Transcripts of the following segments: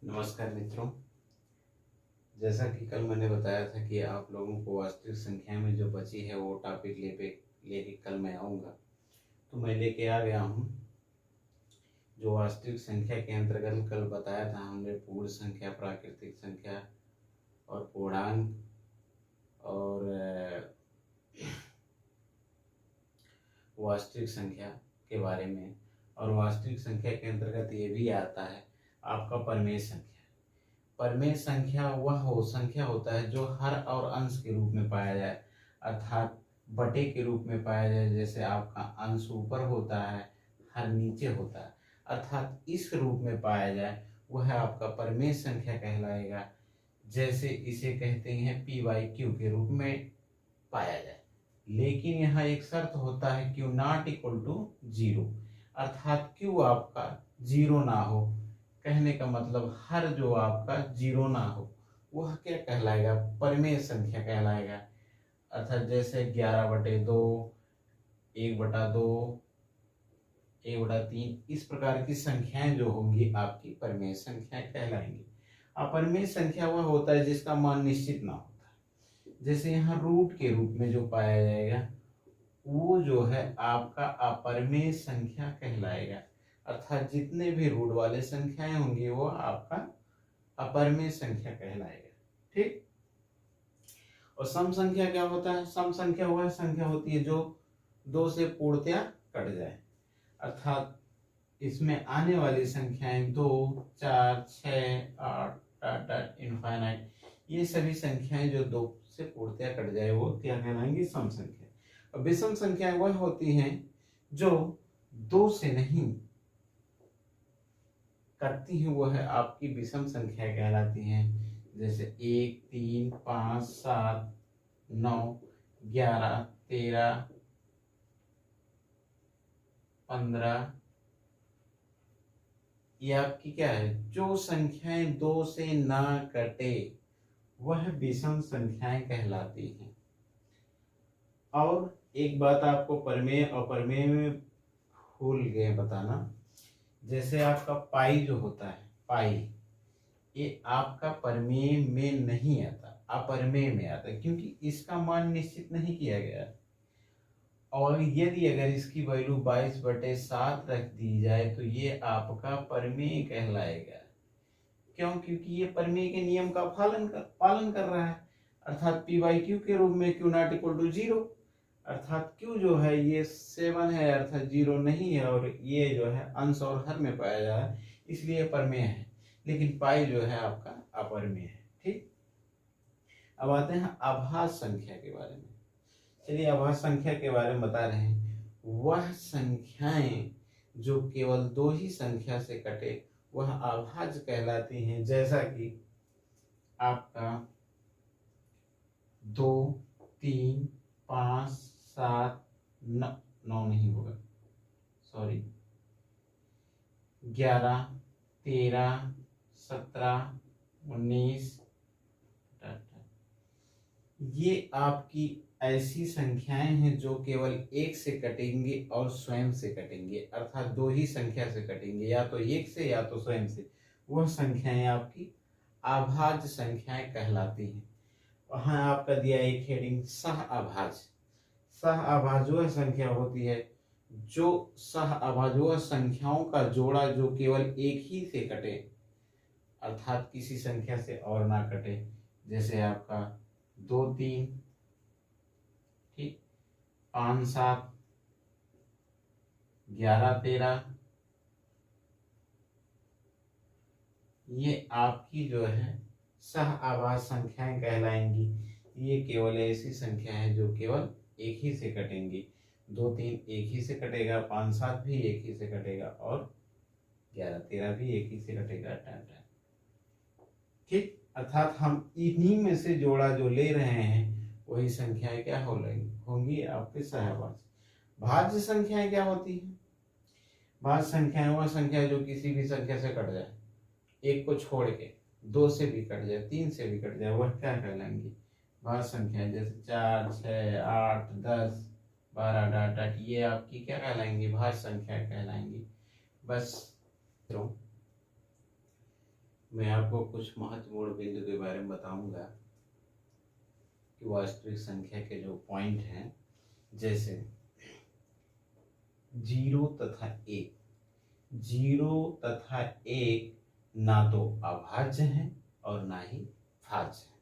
नमस्कार मित्रों। जैसा कि कल मैंने बताया था कि आप लोगों को वास्तविक संख्या में जो बची है वो टॉपिक लेके कल मैं आऊँगा, तो मैं लेके आ गया हूँ। जो वास्तविक संख्या के अंतर्गत कल बताया था हमने पूर्ण संख्या, प्राकृतिक संख्या और पूर्णांक और वास्तविक संख्या के बारे में। और वास्तविक संख्या के अंतर्गत ये भी आता है आपका परिमेय संख्या। परिमेय संख्या वह संख्या होता है जो हर और अंश के रूप में पाया जाए, अर्थात बटे के रूप में पाया जाए। जैसे आपका अंश ऊपर होता है, हर नीचे होता है, अर्थात इस रूप में पाया जाए, वह आपका परिमेय संख्या कहलाएगा। जैसे इसे कहते हैं p/q के रूप में पाया जाए। लेकिन यहाँ एक शर्त होता है q नॉट इक्वल टू 0, अर्थात q आपका 0 ना हो। कहने का मतलब हर जो आपका 0 ना हो वह क्या कहलाएगा? परिमेय संख्या कहलाएगा। अर्थात जैसे 11/2, 1/2, 1/3, इस प्रकार की संख्याएं जो होंगी आपकी परिमेय संख्याएं कहलाएंगी। अपरिमेय संख्या वह होता है जिसका मान निश्चित ना होता है। जैसे यहाँ रूट के रूप में जो पाया जाएगा वो जो है आपका अपरिमेय संख्या कहलाएगा। अर्थात जितने भी रूट वाले संख्याएं होंगी वो आपका अपरिमेय संख्या कहलाएगा। ठीक। और सम संख्या क्या होता है? सम संख्या वह संख्या होती है जो 2 से पूर्णतया कट जाए, अर्थात इसमें आने वाली संख्याएं 2, 4, 6, 8 इनफाइनाइट, ये सभी संख्याएं जो 2 से पूर्णतया कट जाए वो क्या कहलाएंगी? सम संख्या। और विषम संख्याएं वह होती हैं जो 2 से नहीं कटती हैं, वह आपकी विषम संख्या कहलाती हैं। जैसे 1, 3, 5, 7, 9, 11, 13, 15, ये आपकी क्या है? जो संख्याएं 2 से ना कटे वह विषम संख्याएं कहलाती हैं। और एक बात आपको परिमेय और अपरिमेय में भूल गए बताना। जैसे आपका पाई जो होता है, पाई, ये आपका परिमेय में नहीं आता, अपरिमेय में आता है, क्योंकि इसका मान निश्चित नहीं किया गया। और यदि अगर इसकी वैल्यू 22/7 रख दी जाए तो ये आपका परिमेय कहलाएगा। क्यों? क्योंकि ये परिमेय के नियम का पालन कर रहा है। अर्थात p/q के रूप में q नॉट इक्वल टू 0, अर्थात q जो है ये 7 है, अर्थात 0 नहीं है, और ये जो है अंश और हर में पाया जा रहा है, इसलिए परिमेय है। लेकिन पाई जो है आपका अपरिमेय है। ठीक। अब आते हैं अभाज्य संख्या के बारे में। चलिए, अभाज्य संख्या के बारे में बता रहे हैं। वह संख्याएं जो केवल 2 ही संख्या से कटे वह अभाज्य कहलाती हैं। जैसा कि आपका 2, 3, 5, 7, 9 नहीं होगा, सॉरी, 11, 13, 17, 19, ये आपकी ऐसी संख्याएं हैं जो केवल 1 से कटेंगी और स्वयं से कटेंगे, अर्थात 2 ही संख्या से कटेंगे, या तो 1 से या तो स्वयं से। वह संख्याएं आपकी अभाज्य संख्याएं कहलाती हैं। वहां आपका दिया एक हेडिंग सह अभाज्य। सह अभाज्य वह संख्या होती है जो सह अभाज्य वह संख्याओं का जोड़ा जो केवल एक ही से कटे, अर्थात किसी संख्या से और ना कटे। जैसे आपका 2, 3, ठीक, 5, 7, 11, 13, ये आपकी जो है सह अभाज्य संख्याएं कहलाएंगी। ये केवल ऐसी संख्या है जो केवल एक ही से कटेंगी। 2, 3 एक ही से कटेगा, 5, 7 भी एक ही से कटेगा, और 11, 13 भी एक ही से कटेगा। ठीक। अर्थात हम इन्हीं में से जोड़ा जो ले रहे हैं वही संख्याएं क्या होंगी आपके सहभाज्य। भाज्य संख्याएं क्या होती है? भाज्य संख्याएं वह संख्या जो किसी भी संख्या से कट जाए, एक को छोड़ के, 2 से भी कट जाए, 3 से भी कट जाए, वह क्या कहलाएंगी? भाज्य संख्याएं। जैसे 4, 6, 8, 10, 12, 18, ये आपकी क्या कहलाएंगी? भाज्य संख्या कहलाएंगी। बस मैं आपको कुछ महत्वपूर्ण बिंदु के बारे में बताऊंगा कि वास्तविक संख्या के जो पॉइंट हैं, जैसे 0 तथा 1। 0 तथा 1 ना तो अभाज्य हैं और ना ही भाज्य हैं।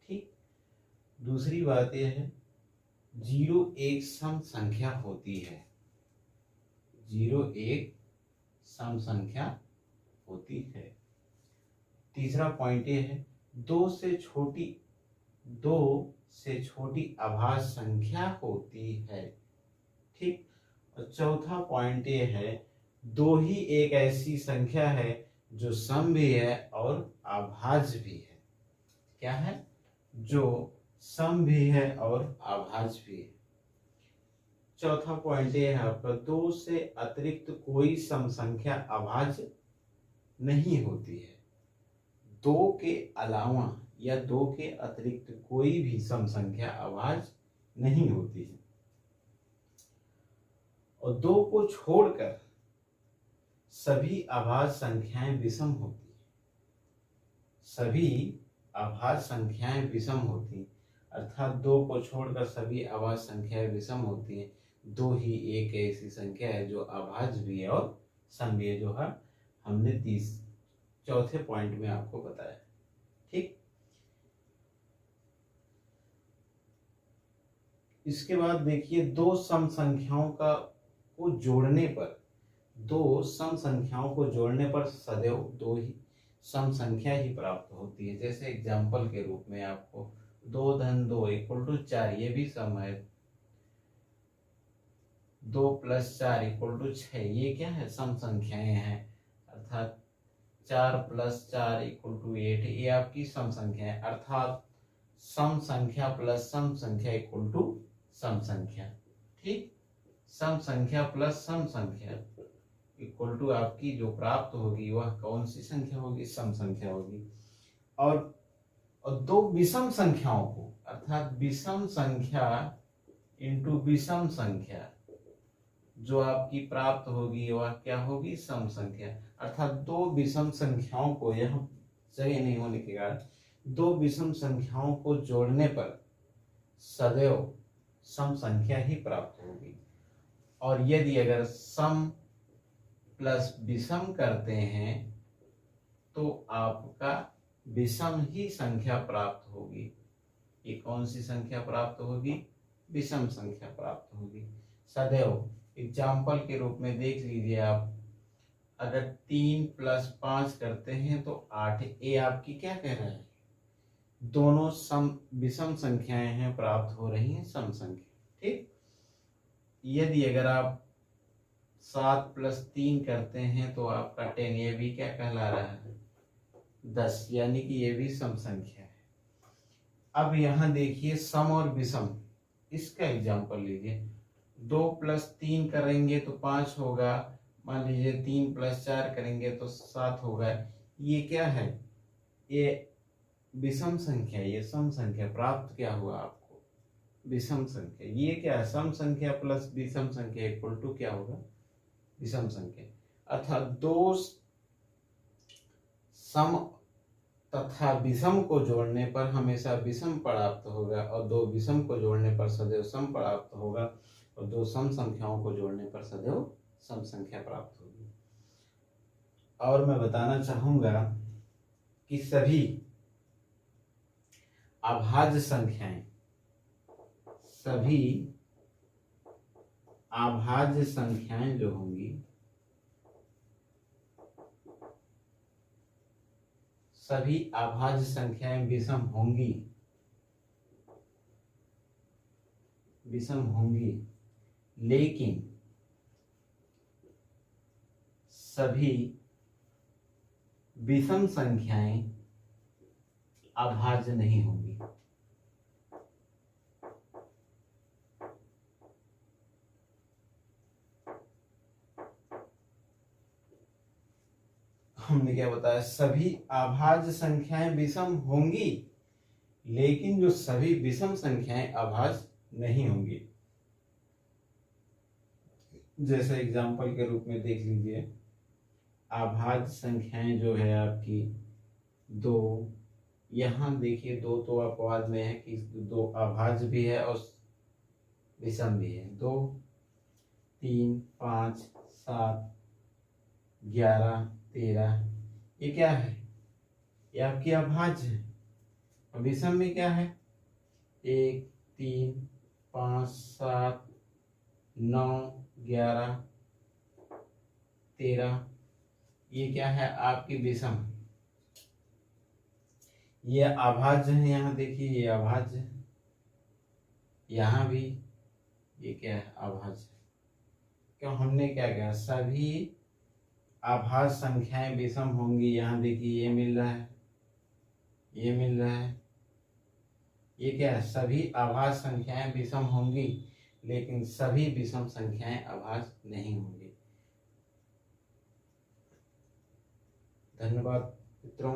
ठीक। दूसरी बात यह है 0 एक सम संख्या होती है। 0 एक सम संख्या होती है। तीसरा पॉइंट ये है 2 से छोटी अभाज्य संख्या होती है। ठीक। और चौथा पॉइंट ये है 2 ही एक ऐसी संख्या है जो सम भी है और अभाज्य भी है। क्या है? जो सम भी है और अभाज्य भी है। चौथा पॉइंट ये है आपका 2 से अतिरिक्त कोई सम संख्या अभाज्य नहीं होती है। 2 के अलावा या 2 के अतिरिक्त कोई भी सम संख्या अभाज्य नहीं होती है। और 2 को छोड़कर सभी अभाज्य संख्याएं विषम होती है। सभी अभाज्य संख्याएं विषम होती, अर्थात 2 को छोड़कर सभी अभाज्य संख्याएं विषम होती हैं। 2 ही एक ऐसी संख्या है जो अभाज्य भी है और सम भी है, जो है हमने चौथे पॉइंट में आपको बताया। ठीक। इसके बाद देखिए 2 सम संख्याओं को जोड़ने पर 2 सम संख्याओं को जोड़ने पर सदैव 2 ही सम संख्या ही प्राप्त होती है। जैसे एग्जाम्पल के रूप में आपको 2 धन 2 इक्वल टू 4, ये भी सम है। 2 प्लस 4 इक्वल टू 6, ये क्या है? सम संख्याएं हैं। अर्थात 4 प्लस 4 इक्वल टू 8, ये आपकी सम संख्या है। अर्थात सम संख्या प्लस सम संख्या इक्वल टू सम संख्या। ठीक। सम संख्या प्लस सम संख्या इक्वल टू आपकी जो प्राप्त होगी वह कौन सी संख्या होगी? सम संख्या होगी। और 2 विषम संख्याओं को, अर्थात विषम संख्या इंटू विषम संख्या जो आपकी प्राप्त होगी वह क्या होगी? सम संख्या। अर्थात 2 विषम संख्याओं को, यह सही नहीं होने के कारण 2 विषम संख्याओं को जोड़ने पर सदैव सम संख्या ही प्राप्त होगी। और यदि अगर सम प्लस विषम करते हैं तो आपका विषम ही संख्या प्राप्त होगी। ये कौन सी संख्या प्राप्त होगी? विषम संख्या प्राप्त होगी सदैव। एग्जाम्पल के रूप में देख लीजिए आप, अगर 3 प्लस 5 करते हैं तो 8, ये आपकी क्या कह रहा है? दोनों सम विषम संख्याएं हैं, प्राप्त हो रही हैं सम संख्या। ठीक। यदि अगर आप 7 प्लस 3 करते हैं तो आपका 10, ये भी क्या कहला रहा है? 10, यानी कि ये भी सम संख्या है। अब यहाँ देखिए सम और विषम, इसका एग्जाम्पल लीजिए। 2 प्लस 3 करेंगे तो 5 होगा, मान लीजिए 3 प्लस 4 करेंगे तो 7 होगा। ये क्या है? ये विषम संख्या, ये सम संख्या। प्राप्त क्या हुआ आपको? विषम संख्या। ये क्या है? सम संख्या प्लस विषम संख्या इक्वल टू क्या होगा? विषम संख्या। अर्थात 2 सम तथा विषम को जोड़ने पर हमेशा विषम प्राप्त होगा और 2 विषम को जोड़ने पर सदैव सम प्राप्त होगा और 2 सम संख्याओं को जोड़ने पर सदैव सम संख्या प्राप्त होगी। और मैं बताना चाहूंगा कि सभी अभाज्य संख्याएं, सभी अभाज्य संख्याएं जो होंगी, सभी अभाज्य संख्याएं विषम होंगी, लेकिन सभी विषम संख्याएं अभाज्य नहीं होंगी। हमने क्या बताया? सभी अभाज्य संख्याएं विषम होंगी, लेकिन जो सभी विषम संख्याएं अभाज्य नहीं होंगी। जैसे एग्जाम्पल के रूप में देख लीजिए, अभाज्य संख्याएं जो है आपकी दो, यहाँ देखिए दो तो अपवाद में है कि दो अभाज्य भी है और विषम भी है। 2, 3, 5, 7, 11, 13, ये क्या है? ये आपकी अभाज्य है। और विषम में क्या है? 1, 3, 5, 7, 9, 11, 13, ये क्या है? आपकी विषम। ये अभाज्य है, यहाँ देखिए ये अभाज्य है, यहाँ भी ये क्या है? अभाज्य। क्यों? हमने क्या किया? सभी अभाज्य संख्याएं विषम होंगी। यहाँ देखिए ये मिल रहा है, ये मिल रहा है, ये क्या है? सभी अभाज्य संख्याएं विषम होंगी, लेकिन सभी विषम संख्याएं अभाज्य नहीं होंगी। धन्यवाद मित्रों।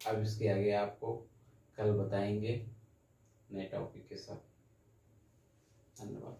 अब इसके आगे आपको कल बताएंगे नए टॉपिक के साथ। धन्यवाद।